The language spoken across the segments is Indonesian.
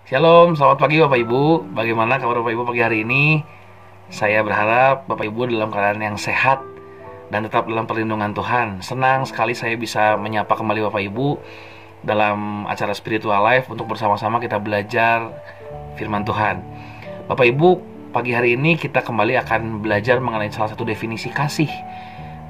Shalom, selamat pagi Bapak Ibu. Bagaimana kabar Bapak Ibu pagi hari ini? Saya berharap Bapak Ibu dalam keadaan yang sehat dan tetap dalam perlindungan Tuhan. Senang sekali saya bisa menyapa kembali Bapak Ibu dalam acara Spiritual Life untuk bersama-sama kita belajar firman Tuhan. Bapak Ibu, pagi hari ini kita kembali akan belajar mengenai salah satu definisi kasih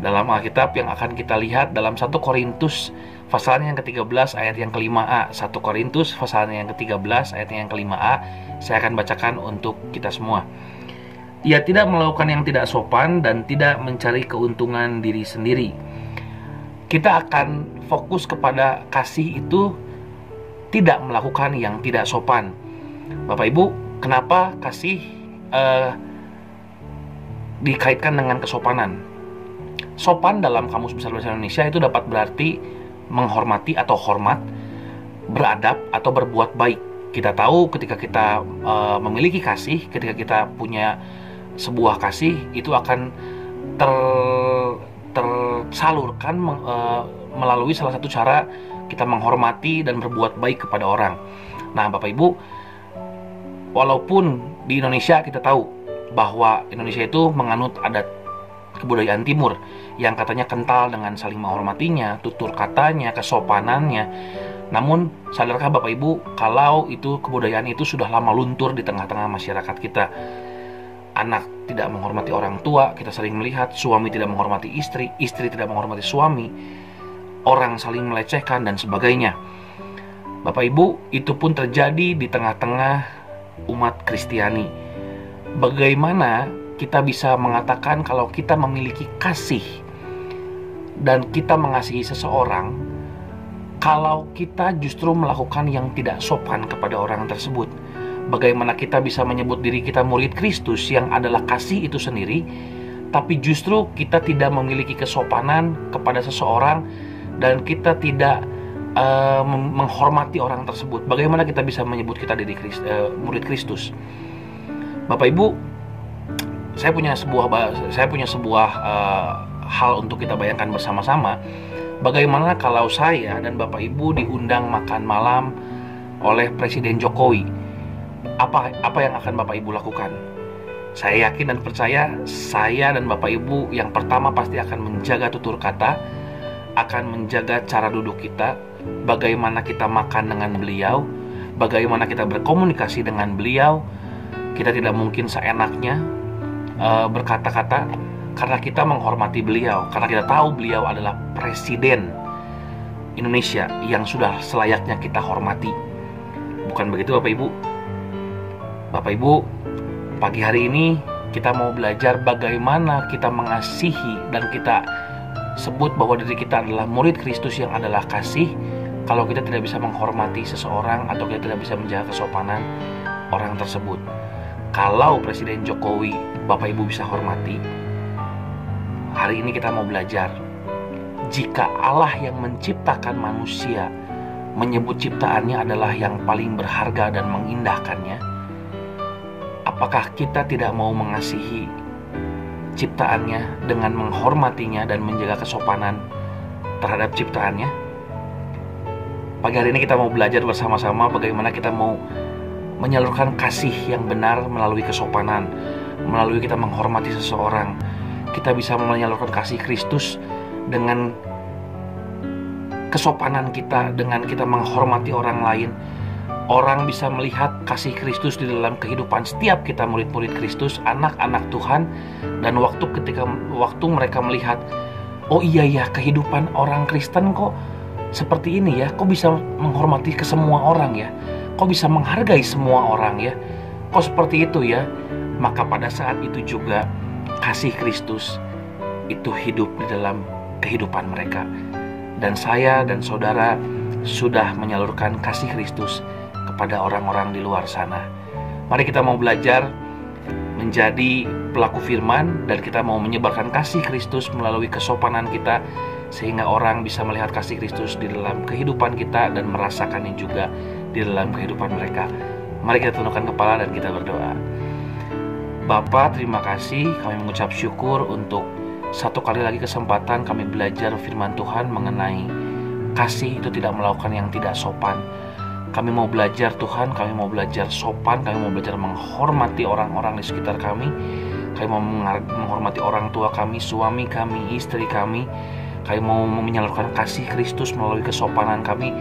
dalam Alkitab yang akan kita lihat dalam 1 Korintus pasalnya yang ke-13 ayat yang ke-5a. 1 Korintus pasalnya yang ke-13 ayat yang ke-5a. Saya akan bacakan untuk kita semua. Ia tidak melakukan yang tidak sopan dan tidak mencari keuntungan diri sendiri. Kita akan fokus kepada kasih itu tidak melakukan yang tidak sopan. Bapak Ibu, kenapa kasih dikaitkan dengan kesopanan? Sopan dalam Kamus Besar Bahasa Indonesia itu dapat berarti menghormati atau hormat, beradab atau berbuat baik. Kita tahu ketika kita memiliki kasih, ketika kita punya sebuah kasih, itu akan tersalurkan melalui salah satu cara kita menghormati dan berbuat baik kepada orang. Nah, Bapak Ibu, walaupun di Indonesia kita tahu bahwa Indonesia itu menganut adat kebudayaan timur yang katanya kental dengan saling menghormatinya, tutur katanya, kesopanannya. Namun, sadarkah Bapak Ibu kalau itu kebudayaan itu sudah lama luntur di tengah-tengah masyarakat kita? Anak tidak menghormati orang tua, kita sering melihat suami tidak menghormati istri, istri tidak menghormati suami, orang saling melecehkan dan sebagainya. Bapak Ibu, itu pun terjadi di tengah-tengah umat Kristiani. Bagaimana kita bisa mengatakan kalau kita memiliki kasih dan kita mengasihi seseorang kalau kita justru melakukan yang tidak sopan kepada orang tersebut? Bagaimana kita bisa menyebut diri kita murid Kristus yang adalah kasih itu sendiri, tapi justru kita tidak memiliki kesopanan kepada seseorang dan kita tidak menghormati orang tersebut? Bagaimana kita bisa menyebut kita diri murid Kristus? Bapak Ibu, saya punya sebuah hal untuk kita bayangkan bersama-sama. Bagaimana kalau saya dan Bapak Ibu diundang makan malam oleh Presiden Jokowi? Apa yang akan Bapak Ibu lakukan? Saya yakin dan percaya saya dan Bapak Ibu yang pertama pasti akan menjaga tutur kata, akan menjaga cara duduk kita, bagaimana kita makan dengan beliau, bagaimana kita berkomunikasi dengan beliau. Kita tidak mungkin seenaknya berkata-kata, karena kita menghormati beliau, karena kita tahu beliau adalah Presiden Indonesia yang sudah selayaknya kita hormati. Bukan begitu Bapak Ibu? Bapak Ibu, pagi hari ini kita mau belajar bagaimana kita mengasihi dan kita sebut bahwa diri kita adalah murid Kristus yang adalah kasih kalau kita tidak bisa menghormati seseorang atau kita tidak bisa menjaga kesopanan orang tersebut. Kalau Presiden Jokowi Bapak Ibu bisa hormati, hari ini kita mau belajar, jika Allah yang menciptakan manusia menyebut ciptaannya adalah yang paling berharga dan mengindahkannya, apakah kita tidak mau mengasihi ciptaannya dengan menghormatinya dan menjaga kesopanan terhadap ciptaannya? Pagi hari ini kita mau belajar bersama-sama bagaimana kita mau menyalurkan kasih yang benar melalui kesopanan, melalui kita menghormati seseorang. Kita bisa menyalurkan kasih Kristus dengan kesopanan kita, dengan kita menghormati orang lain. Orang bisa melihat kasih Kristus di dalam kehidupan setiap kita murid-murid Kristus, anak-anak Tuhan. Dan waktu mereka melihat, oh iya ya, kehidupan orang Kristen kok seperti ini ya, kok bisa menghormati ke semua orang ya, kok bisa menghargai semua orang ya, kok seperti itu ya. Maka pada saat itu juga kasih Kristus itu hidup di dalam kehidupan mereka. Dan saya dan saudara sudah menyalurkan kasih Kristus kepada orang-orang di luar sana. Mari kita mau belajar menjadi pelaku firman dan kita mau menyebarkan kasih Kristus melalui kesopanan kita, sehingga orang bisa melihat kasih Kristus di dalam kehidupan kita dan merasakannya juga di dalam kehidupan mereka. Mari kita tundukkan kepala dan kita berdoa. Bapa, terima kasih, kami mengucap syukur untuk satu kali lagi kesempatan kami belajar firman Tuhan mengenai kasih itu tidak melakukan yang tidak sopan. Kami mau belajar Tuhan, kami mau belajar sopan, kami mau belajar menghormati orang-orang di sekitar kami. Kami mau menghormati orang tua kami, suami kami, istri kami. Kami mau menyalurkan kasih Kristus melalui kesopanan kami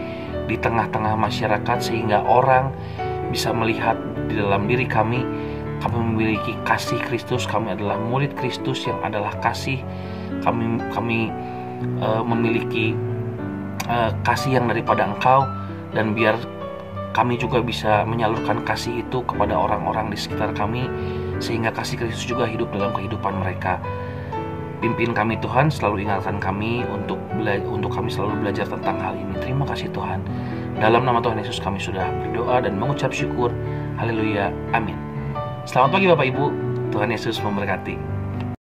di tengah-tengah masyarakat, sehingga orang bisa melihat di dalam diri kami memiliki kasih Kristus. Kami adalah murid Kristus yang adalah kasih. Kami memiliki kasih yang daripada Engkau, dan biar kami juga bisa menyalurkan kasih itu kepada orang-orang di sekitar kami, sehingga kasih Kristus juga hidup dalam kehidupan mereka. Pimpin kami Tuhan, selalu ingatkan kami untuk kami selalu belajar tentang hal ini. Terima kasih Tuhan. Dalam nama Tuhan Yesus kami sudah berdoa dan mengucap syukur. Haleluya, amin. Selamat pagi Bapak Ibu, Tuhan Yesus memberkati.